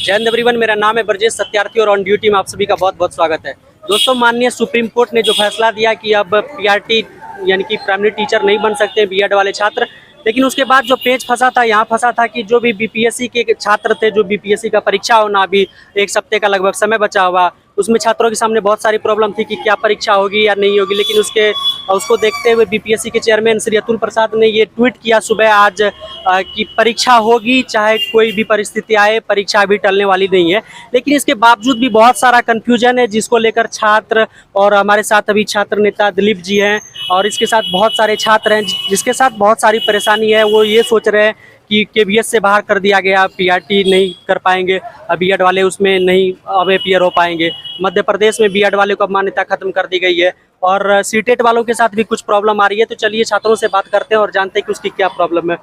जय हिंद एवरीवन, मेरा नाम है ब्रजेश सत्यार्थी और ऑन ड्यूटी में आप सभी का बहुत बहुत स्वागत है। दोस्तों, माननीय सुप्रीम कोर्ट ने जो फैसला दिया कि अब पीआरटी यानी कि प्राइमरी टीचर नहीं बन सकते बीएड वाले छात्र, लेकिन उसके बाद जो पेच फंसा था यहाँ फंसा था कि जो भी बीपीएससी के छात्र थे, जो बीपीएससी का परीक्षा होना अभी एक हफ्ते का लगभग समय बचा हुआ, उसमें छात्रों के सामने बहुत सारी प्रॉब्लम थी कि क्या परीक्षा होगी या नहीं होगी। लेकिन उसको देखते हुए बीपीएससी के चेयरमैन श्री अतुल प्रसाद ने ये ट्वीट किया सुबह आज कि परीक्षा होगी, चाहे कोई भी परिस्थिति आए, परीक्षा अभी टलने वाली नहीं है। लेकिन इसके बावजूद भी बहुत सारा कन्फ्यूजन है, जिसको लेकर छात्र और हमारे साथ अभी छात्र नेता दिलीप जी हैं और इसके साथ बहुत सारे छात्र हैं जिसके साथ बहुत सारी परेशानी है। वो ये सोच रहे हैं कि केवीएस से बाहर कर दिया गया, पीआरटी नहीं कर पाएंगे, बीएड वाले उसमें नहीं अब अपीयर हो पाएंगे। मध्य प्रदेश में बीएड वाले को अब मान्यता खत्म कर दी गई है और सीटेट वालों के साथ भी कुछ प्रॉब्लम आ रही है। तो चलिए छात्रों से बात करते हैं और जानते हैं कि उसकी क्या प्रॉब्लम है।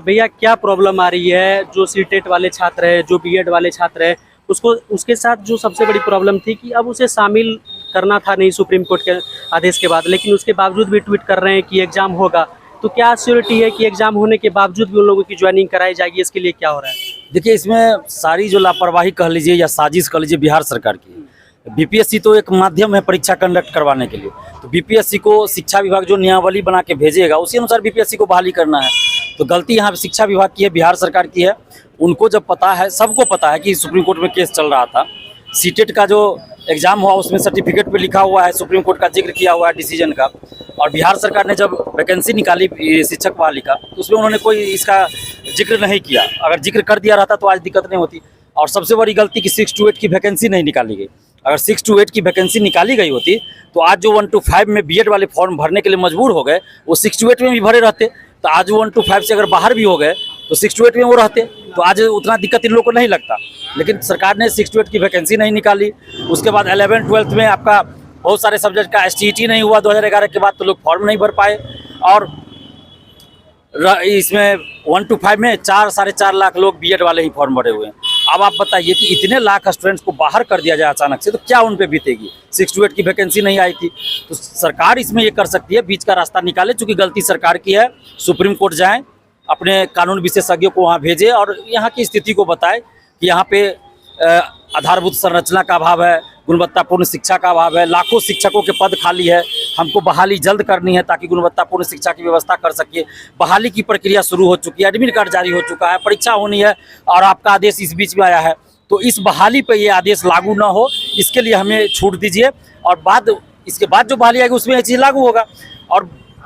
भैया, क्या प्रॉब्लम आ रही है? जो सीटेट वाले छात्र हैं, जो बीएड वाले छात्र हैं, उसके साथ जो सबसे बड़ी प्रॉब्लम थी कि अब उसे शामिल करना था नहीं सुप्रीम कोर्ट के आदेश के बाद, लेकिन उसके बावजूद भी ट्वीट कर रहे हैं कि एग्जाम होगा। तो क्या श्योरिटी है कि एग्जाम होने के बावजूद भी उन लोगों की ज्वाइनिंग कराई जाएगी? इसके लिए क्या हो रहा है? देखिए, इसमें सारी जो लापरवाही कह लीजिए या साजिश कह लीजिए बिहार सरकार की। बीपीएससी तो एक माध्यम है परीक्षा कंडक्ट करवाने के लिए, तो बीपीएससी को शिक्षा विभाग जो नियमावली बना के भेजेगा उसी अनुसार बीपीएससी को बहाली करना है। तो गलती यहाँ शिक्षा विभाग की है, बिहार सरकार की है। उनको जब पता है, सबको पता है कि सुप्रीम कोर्ट में केस चल रहा था, सीटेट का जो एग्जाम हुआ उसमें सर्टिफिकेट पे लिखा हुआ है, सुप्रीम कोर्ट का जिक्र किया हुआ है डिसीजन का। और बिहार सरकार ने जब वैकेंसी निकाली शिक्षक बहाली का, तो उसमें उन्होंने कोई इसका जिक्र नहीं किया। अगर जिक्र कर दिया रहता तो आज दिक्कत नहीं होती। और सबसे बड़ी गलती कि 6 to 8 की वैकेंसी नहीं निकाली गई। अगर 6 to 8 की वैकेंसी निकाली गई होती तो आज जो 1 to 5 में बीएड वाले फॉर्म भरने के लिए मजबूर हो गए, वो 6 to 8 में भी भरे रहते। तो आज 1 to 5 से अगर बाहर भी हो गए तो 6 to 8 में वो रहते, तो आज उतना दिक्कत इन लोगों को नहीं लगता। लेकिन सरकार ने 6 to 8 की वैकेंसी नहीं निकाली। उसके बाद 11th-12th में आपका बहुत सारे सब्जेक्ट का STET नहीं हुआ 2011 के बाद, तो लोग फॉर्म नहीं भर पाए। और इसमें 1 to 5 में 4-4.5 लाख लोग बीएड वाले ही फॉर्म भरे हुए हैं। अब आप बताइए कि इतने लाख स्टूडेंट्स को बाहर कर दिया जाए अचानक से, तो क्या उन पे बीतेगी? 6 to 8 की वैकेंसी नहीं आई थी। तो सरकार इसमें ये कर सकती है, बीच का रास्ता निकाले। चूँकि गलती सरकार की है, सुप्रीम कोर्ट जाएँ, अपने कानून विशेषज्ञों को वहाँ भेजे और यहाँ की स्थिति को बताए कि यहाँ पे आधारभूत संरचना का अभाव है, गुणवत्तापूर्ण शिक्षा का अभाव है, लाखों शिक्षकों के पद खाली है, हमको बहाली जल्द करनी है ताकि गुणवत्तापूर्ण शिक्षा की व्यवस्था कर सके। बहाली की प्रक्रिया शुरू हो चुकी है, एडमिट कार्ड जारी हो चुका है, परीक्षा होनी है और आपका आदेश इस बीच में आया है। तो इस बहाली पे ये आदेश लागू ना हो, इसके लिए हमें छूट दीजिए और इसके बाद जो बहाली आएगी उसमें ये चीज़ लागू होगा।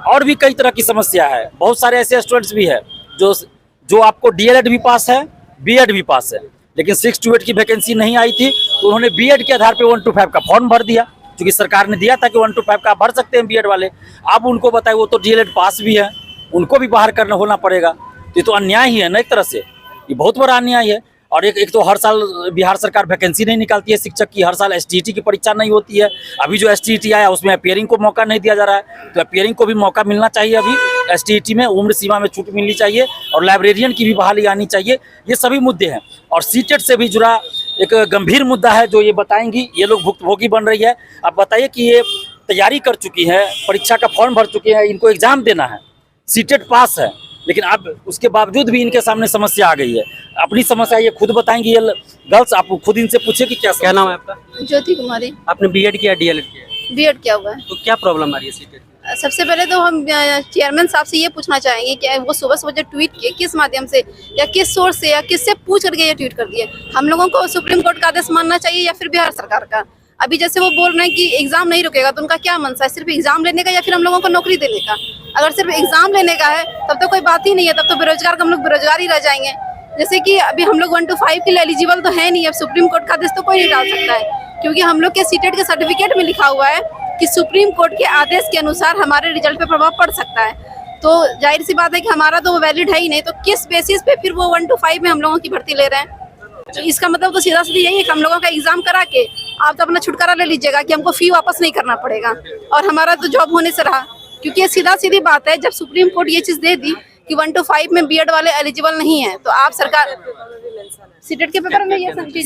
और भी कई तरह की समस्या है। बहुत सारे ऐसे स्टूडेंट्स भी है जो आपको डीएलएड भी पास है, बीएड भी पास है, लेकिन 6 to 8 की वैकेंसी नहीं आई थी तो उन्होंने बीएड के आधार पे 1 to 5 का फॉर्म भर दिया, क्योंकि सरकार ने दिया था कि 1 to 5 का भर सकते हैं बीएड वाले। अब उनको बताए वो तो डीएलएड पास भी है, उनको भी बाहर करना होना पड़ेगा। तो ये तो अन्याय ही है ना, एक तरह से ये बहुत बड़ा अन्याय है। और एक तो हर साल बिहार सरकार वैकेंसी नहीं निकालती है शिक्षक की, हर साल STET की परीक्षा नहीं होती है। अभी जो STET आया उसमें अपीयरिंग को मौका नहीं दिया जा रहा है, तो अपीयरिंग को भी मौका मिलना चाहिए। अभी STET में उम्र सीमा में छूट मिलनी चाहिए और लाइब्रेरियन की भी बहाली आनी चाहिए। ये सभी मुद्दे हैं। और सीटेट से भी जुड़ा एक गंभीर मुद्दा है जो ये बताएंगी, ये लोग भुक्तभोगी बन रही है। आप बताइए कि ये तैयारी कर चुकी है, परीक्षा का फॉर्म भर चुकी है, इनको एग्जाम देना है, सीटेट पास है, लेकिन अब उसके बावजूद भी इनके सामने समस्या आ गई है। अपनी समस्या ये खुद बताएंगी। ये गर्ल्स, आप खुद इनसे पूछे कि क्या नाम है आपका? ज्योति कुमारी। आपने बीएड किया, डीएलएड किया? बीएड किया हुआ है। तो क्या प्रॉब्लम आ रही है सीटेट? सबसे पहले तो हम चेयरमैन साहब से ये पूछना चाहेंगे कि वो सुबह सुबह जो ट्वीट किए, किस माध्यम से या किस सोर्स से या किससे पूछ करके ये ट्वीट कर दिए? हम लोगों को सुप्रीम कोर्ट का आदेश मानना चाहिए या फिर बिहार सरकार का? अभी जैसे वो बोल रहे हैं कि एग्जाम नहीं रुकेगा, तो उनका क्या मनसा है? सिर्फ एग्जाम लेने का या फिर हम लोगों को नौकरी देने का? अगर सिर्फ एग्जाम लेने का है तब तो कोई बात ही नहीं है, तब तो बेरोजगार का हम लोग बेरोजगार ही रह जाएंगे। जैसे कि अभी हम लोग 1 to 5 के लिए एलिजिबल तो है नहीं। अब सुप्रीम कोर्ट का आदेश तो कोई नहीं डाल सकता है, क्योंकि हम लोग के सीटेट के सर्टिफिकेट में लिखा हुआ है कि सुप्रीम कोर्ट के आदेश के अनुसार हमारे रिजल्ट पे प्रभाव पड़ सकता है। तो जाहिर सी बात है कि हमारा तो वो वैलिड है ही नहीं, तो किस बेसिस पे फिर वो 1 to 5 में हम लोगों की भर्ती ले रहे हैं? तो इसका मतलब तो सीधा सीधा यही है कि हम लोगों का एग्जाम करा के आप तो अपना छुटकारा ले लीजिएगा कि हमको फी वापस नहीं करना पड़ेगा और हमारा तो जॉब होने से रहा। क्योंकि ये सीधा सीधी बात है, जब सुप्रीम कोर्ट ये चीज़ दे दी कि 1 to 5 में बीएड वाले एलिजिबल नहीं है, तो आप सरकार सीटेट के पेपर में ये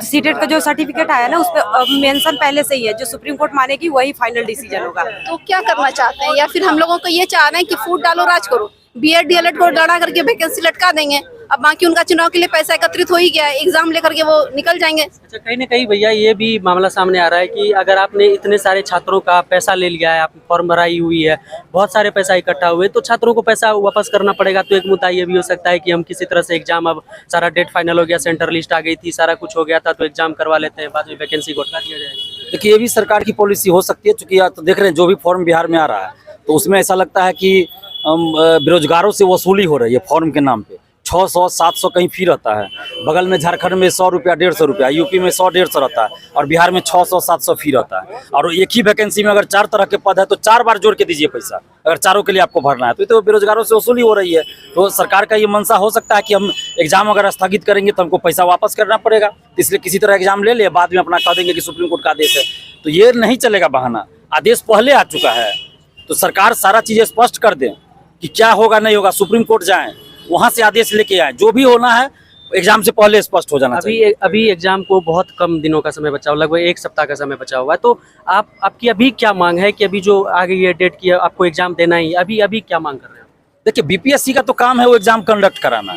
सीटेट का जो सर्टिफिकेट आया ना उस पर मेंशन पहले से ही है, जो सुप्रीम कोर्ट मानेगी वही फाइनल डिसीजन होगा। तो क्या करना चाहते हैं? या फिर हम लोगों को ये चाह रहे हैं कि फूट डालो राज करो, बीएड डीएलएड को लड़ा करके वैकेंसी लटका देंगे अब बाकी उनका चुनाव के लिए पैसा एकत्रित हो ही गया है, एग्जाम लेकर के वो निकल जाएंगे। अच्छा, कहीं ना कहीं भैया ये भी मामला सामने आ रहा है कि अगर आपने इतने सारे छात्रों का पैसा ले लिया है, आप फॉर्म भराई हुई है, बहुत सारे पैसा इकट्ठा हुए, तो छात्रों को पैसा वापस करना पड़ेगा। तो एक मुद्दा ये भी हो सकता है कि हम किसी तरह से एग्जाम, अब सारा डेट फाइनल हो गया, सेंटर लिस्ट आ गई थी, सारा कुछ हो गया था, तो एग्जाम करवा लेते हैं, बाद में वैकेंसी को हटा दिया जाएगा। देखिए, ये भी सरकार की पॉलिसी हो सकती है, चूंकि आप तो देख रहे हैं जो भी फॉर्म बिहार में आ रहा है तो उसमें ऐसा लगता है कि बेरोजगारों से वसूली हो रही है फॉर्म के नाम पे। 600-700 कहीं फी रहता है, बगल में झारखंड में 100 रुपया 150 रुपया, यूपी में 100-150 रहता है, और बिहार में 600-700 फी रहता है। और एक ही वैकेंसी में अगर 4 तरह के पद है तो 4 बार जोड़ के दीजिए पैसा, अगर चारों के लिए आपको भरना है तो बेरोजगारों से वसूली हो रही है। तो सरकार का ये मंशा हो सकता है कि हम एग्जाम अगर स्थगित करेंगे तो हमको पैसा वापस करना पड़ेगा, तो इसलिए किसी तरह एग्जाम ले ले, बाद में अपना कह देंगे कि सुप्रीम कोर्ट का आदेश है। तो ये नहीं चलेगा बहाना, आदेश पहले आ चुका है, तो सरकार सारा चीज़ें स्पष्ट कर दें कि क्या होगा नहीं होगा, सुप्रीम कोर्ट जाएं, वहाँ से आदेश लेके आए, जो भी होना है एग्जाम से पहले स्पष्ट हो जाना चाहिए। अभी एग्जाम को बहुत कम दिनों का समय बचा हुआ, लगभग 1 सप्ताह का समय बचा हुआ है, तो आपकी अभी क्या मांग है कि अभी जो आ गई है डेट की, आपको एग्जाम देना ही, अभी क्या मांग कर रहे हैं? देखिए, बीपीएससी का तो काम है वो एग्जाम कंडक्ट कराना,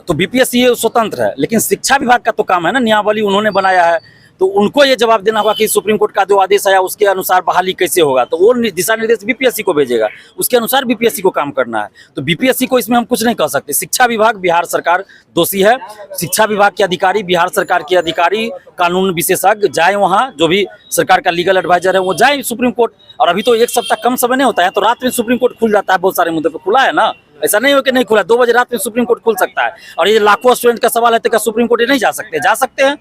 तो बीपीएससी स्वतंत्र है, लेकिन शिक्षा विभाग का तो काम है ना, नियमावली उन्होंने बनाया है, तो उनको ये जवाब देना होगा कि सुप्रीम कोर्ट का जो आदेश आया उसके अनुसार बहाली कैसे होगा, तो वो दिशा निर्देश बीपीएससी को भेजेगा, उसके अनुसार बीपीएससी को काम करना है। तो बीपीएससी को इसमें हम कुछ नहीं कह सकते। शिक्षा विभाग, बिहार सरकार दोषी है, शिक्षा विभाग के अधिकारी, बिहार सरकार के अधिकारी, कानून विशेषज्ञ जाए वहाँ, जो भी सरकार का लीगल एडवाइजर है वो जाए सुप्रीम कोर्ट। और अभी तो 1 सप्ताह कम समय नहीं होता है, तो रात में सुप्रीम कोर्ट खुल जाता है, बहुत सारे मुद्दे पर खुला है ना, ऐसा नहीं हो कि नहीं खुला, 2 बजे रात में सुप्रीम कोर्ट खुल सकता है। और ये लाखों स्टूडेंट का सवाल है तो क्या सुप्रीम कोर्ट नहीं जा सकते? जा सकते हैं,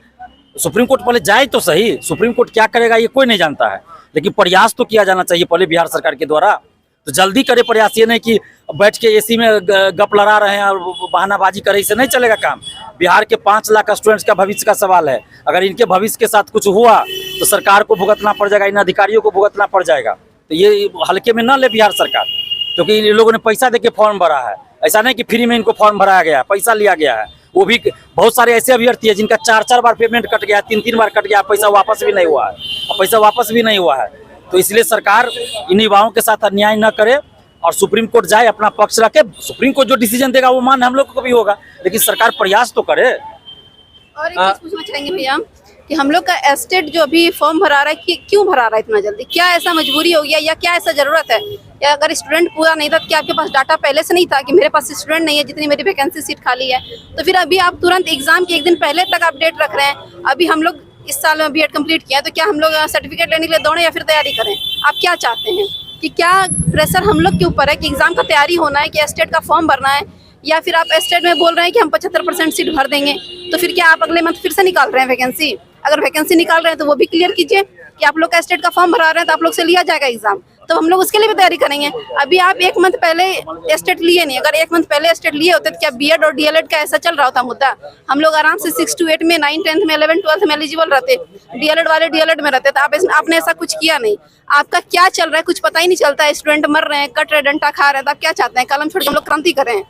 सुप्रीम कोर्ट पहले जाए तो सही। सुप्रीम कोर्ट क्या करेगा ये कोई नहीं जानता है, लेकिन प्रयास तो किया जाना चाहिए पहले बिहार सरकार के द्वारा। तो जल्दी करे प्रयास, ये नहीं कि बैठ के एसी में गप लड़ा रहे हैं और बहानाबाजी करे, इससे नहीं चलेगा काम। बिहार के 5 लाख स्टूडेंट्स का भविष्य का सवाल है, अगर इनके भविष्य के साथ कुछ हुआ तो सरकार को भुगतना पड़ जाएगा, इन अधिकारियों को भुगतना पड़ जाएगा। तो ये हल्के में न ले बिहार सरकार, क्योंकि इन लोगों ने पैसा दे के फॉर्म भरा है, ऐसा नहीं कि फ्री में इनको फॉर्म भराया गया, पैसा लिया गया है। वो भी बहुत सारे ऐसे अभ्यर्थी है जिनका 4-4 बार पेमेंट कट गया, 3-3 बार कट गया, पैसा वापस भी नहीं हुआ है, पैसा वापस भी नहीं हुआ है। तो इसलिए सरकार इन युवाओं के साथ अन्याय न करे और सुप्रीम कोर्ट जाए, अपना पक्ष रखे। सुप्रीम कोर्ट जो डिसीजन देगा वो मान हम लोग को भी होगा, लेकिन सरकार प्रयास तो करे। और एक चीज पूछना चाहेंगे भैया कि हम लोग का एस्टेट जो अभी फॉर्म भरा रहा है, क्यों भरा रहा है इतना जल्दी? क्या ऐसा मजबूरी हो गया या क्या ऐसा जरूरत है? या अगर स्टूडेंट पूरा नहीं था, क्या आपके पास डाटा पहले से नहीं था कि मेरे पास स्टूडेंट नहीं है, जितनी मेरी वैकेंसी सीट खाली है, तो फिर अभी आप तुरंत एग्जाम के 1 दिन पहले तक आप डेट रख रहे हैं? अभी हम लोग इस साल में बीएड कंप्लीट किया है, तो क्या हम लोग सर्टिफिकेट लेने के लिए दौड़े या फिर तैयारी करें? आप क्या चाहते हैं कि क्या प्रेशर हम लोग के ऊपर है कि एग्जाम का तैयारी होना है, कि एस्टेट का फॉर्म भरना है, या फिर आप एस्टेट में बोल रहे हैं कि हम 75% सीट भर देंगे, तो फिर क्या आप अगले मंथ फिर से निकाल रहे हैं वैकेंसी? अगर वैकेंसी निकाल रहे हैं तो वो भी क्लियर कीजिए कि आप लोग का एस्टेट का फॉर्म भरा रहे हैं तो आप लोग से लिया जाएगा एग्जाम, तो हम लोग उसके लिए भी तैयारी करेंगे। अभी आप 1 मंथ पहले एस्टेट लिए नहीं, अगर 1 मंथ पहले एस्टेट लिए होते तो क्या बीएड और डीएलएड का ऐसा चल रहा होता मुद्दा? हम लोग आराम से 6 to 8 में, 9, 10th में, 11, 12th में एलिजिबल रहते, डीएलएड वाले डीएलएड में रहते, तो आपने ऐसा कुछ किया नहीं। आपका क्या चल रहा है कुछ पता ही नहीं चलता है, स्टूडेंट मर रहे हैं, कट रहे, डंडा खा रहे हैं, तो आप क्या चाहते हैं? कलम छोड़ के हम लोग क्रांति करें?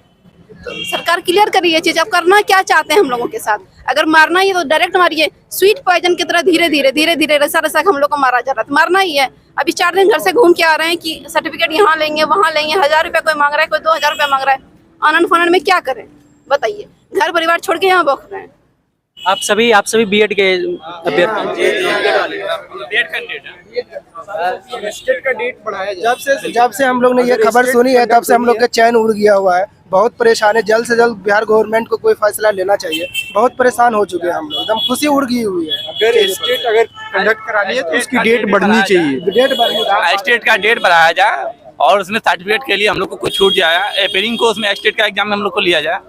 तो सरकार क्लियर करिए ये चीज, आप करना क्या चाहते हैं हम लोगों के साथ? अगर मारना ही है तो डायरेक्ट मारिए, स्वीट पॉइजन की तरह धीरे धीरे रसा हम लोग को मारा जा रहा है, तो मारना ही है। अभी 4 दिन घर से घूम के आ रहे हैं कि सर्टिफिकेट यहाँ लेंगे वहाँ लेंगे, 1000 रुपया कोई मांग रहा है, कोई 2000 रुपया मांग रहा है, आनंद फानंद में क्या करें बताइए? घर परिवार छोड़ के यहाँ बौख रहे हैं। आप सभी बीएड के अभ्यर्थी? स्टेट का डेट बढ़ाया जाए। जब से हम लोग ने ये खबर सुनी है तब से हम लोग का चैन उड़ गया हुआ है, बहुत परेशान है। जल्द से जल्द बिहार गवर्नमेंट को कोई फैसला लेना चाहिए, बहुत परेशान हो चुके हैं हम लोग, एकदम खुशी उड़ गई हुई है। अगर कंडक्ट करानी है तो उसकी डेट बढ़नी चाहिए, डेट बढ़नी, स्टेट का डेट बढ़ाया जाए और उसमें सर्टिफिकेट के लिए हम लोग को कुछ छूट जाए। अपेयरिंग को उसमें स्टेट का एग्जाम में हम लोग को लिया जाए।